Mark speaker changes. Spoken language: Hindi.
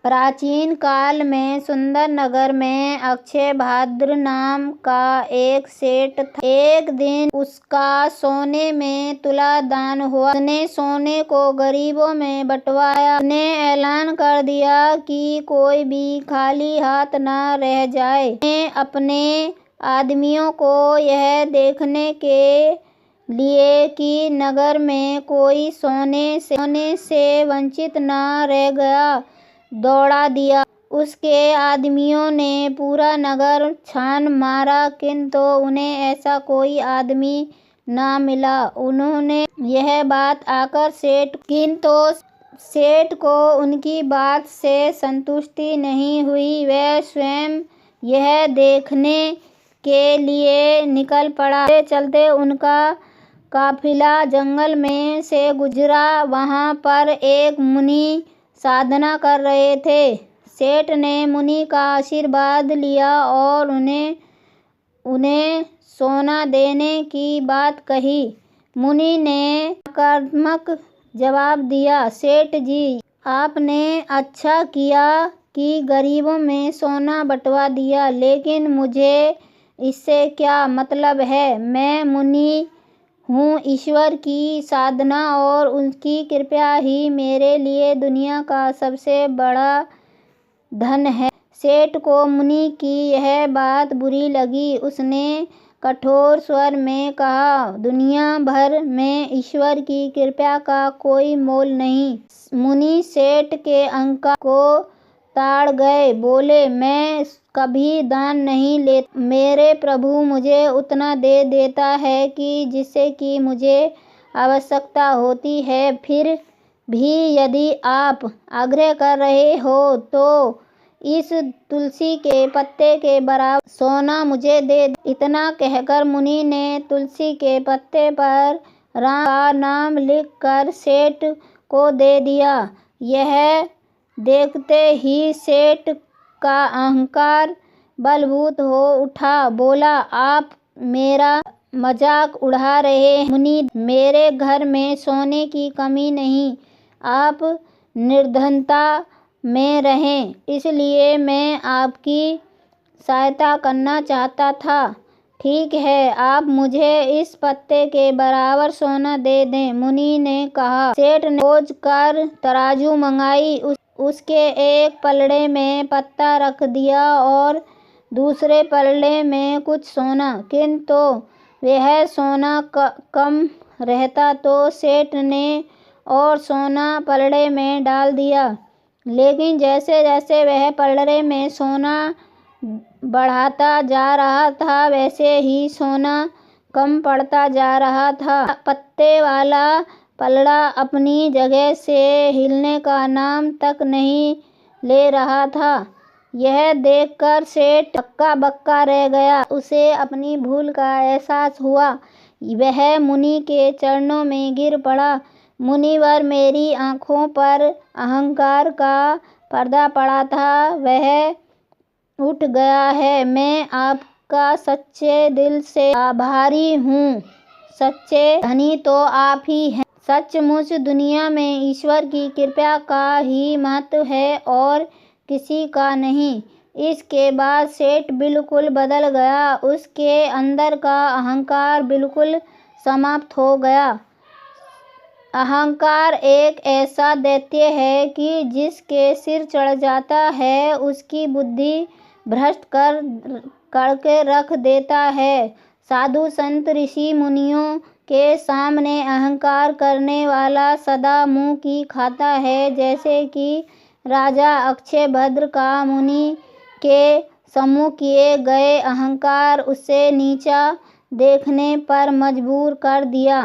Speaker 1: प्राचीन काल में सुंदर नगर में अक्षयभाद्र नाम का एक सेठ था। एक दिन उसका सोने में तुला दान हुआ। उसने सोने को गरीबों में बंटवाया। उसने ऐलान कर दिया कि कोई भी खाली हाथ न रह जाए। उसने अपने आदमियों को यह देखने के लिए कि नगर में कोई सोने से वंचित न रह गया, दौड़ा दिया। उसके आदमियों ने पूरा नगर छान मारा, किंतु उन्हें ऐसा कोई आदमी न मिला। उन्होंने यह बात आकर किंतु सेठ को उनकी बात से संतुष्टि नहीं हुई। वह स्वयं यह देखने के लिए निकल पड़ा। चलते चलते उनका काफिला जंगल में से गुजरा। वहां पर एक मुनि साधना कर रहे थे। सेठ ने मुनि का आशीर्वाद लिया और उन्हें सोना देने की बात कही। मुनि ने आक्रामक जवाब दिया, सेठ जी, आपने अच्छा किया कि गरीबों में सोना बंटवा दिया, लेकिन मुझे इससे क्या मतलब है। मैं मुनि हूँ। ईश्वर की साधना और उसकी कृपा ही मेरे लिए दुनिया का सबसे बड़ा धन है। सेठ को मुनि की यह बात बुरी लगी। उसने कठोर स्वर में कहा, दुनिया भर में ईश्वर की कृपा का कोई मोल नहीं। मुनि सेठ के अहंकार को ताड़ गए। बोले, मैं कभी दान नहीं लेता। मेरे प्रभु मुझे उतना दे देता है कि जिससे कि मुझे आवश्यकता होती है। फिर भी यदि आप आग्रह कर रहे हो तो इस तुलसी के पत्ते के बराबर सोना मुझे दे। इतना कहकर मुनि ने तुलसी के पत्ते पर राम का नाम लिखकर सेठ को दे दिया। यह देखते ही सेठ का अहंकार बलभूत हो उठा। बोला, आप मेरा मजाक उड़ा रहे हैं। मुनि, मेरे घर में सोने की कमी नहीं। आप निर्धनता में रहें, इसलिए मैं आपकी सहायता करना चाहता था। ठीक है, आप मुझे इस पत्ते के बराबर सोना दे दें। मुनि ने कहा। सेठ ने खोज कर तराजू मंगाई। उसके एक पलड़े में पत्ता रख दिया और दूसरे पलड़े में कुछ सोना, किंतु वह सोना कम रहता तो सेठ ने और सोना पलड़े में डाल दिया। लेकिन जैसे जैसे वह पलड़े में सोना बढ़ाता जा रहा था, वैसे ही सोना कम पड़ता जा रहा था। पत्ते वाला पलड़ा अपनी जगह से हिलने का नाम तक नहीं ले रहा था। यह देखकर सेठ हक्का बक्का रह गया। उसे अपनी भूल का एहसास हुआ। वह मुनि के चरणों में गिर पड़ा। मुनिवर, मेरी आंखों पर अहंकार का पर्दा पड़ा था, वह उठ गया है। मैं आपका सच्चे दिल से आभारी हूँ। सच्चे धनी तो आप ही हैं। सचमुच दुनिया में ईश्वर की कृपा का ही महत्व है और किसी का नहीं। इसके बाद सेठ बिल्कुल बदल गया। उसके अंदर का अहंकार बिल्कुल समाप्त हो गया। अहंकार एक ऐसा दैत्य है कि जिसके सिर चढ़ जाता है उसकी बुद्धि भ्रष्ट करके रख देता है। साधु संत ऋषि मुनियों के सामने अहंकार करने वाला सदा मुंह की खाता है। जैसे कि राजा अक्षयभद्र का मुनि के सम्मुख किए गए अहंकार उसे नीचा देखने पर मजबूर कर दिया।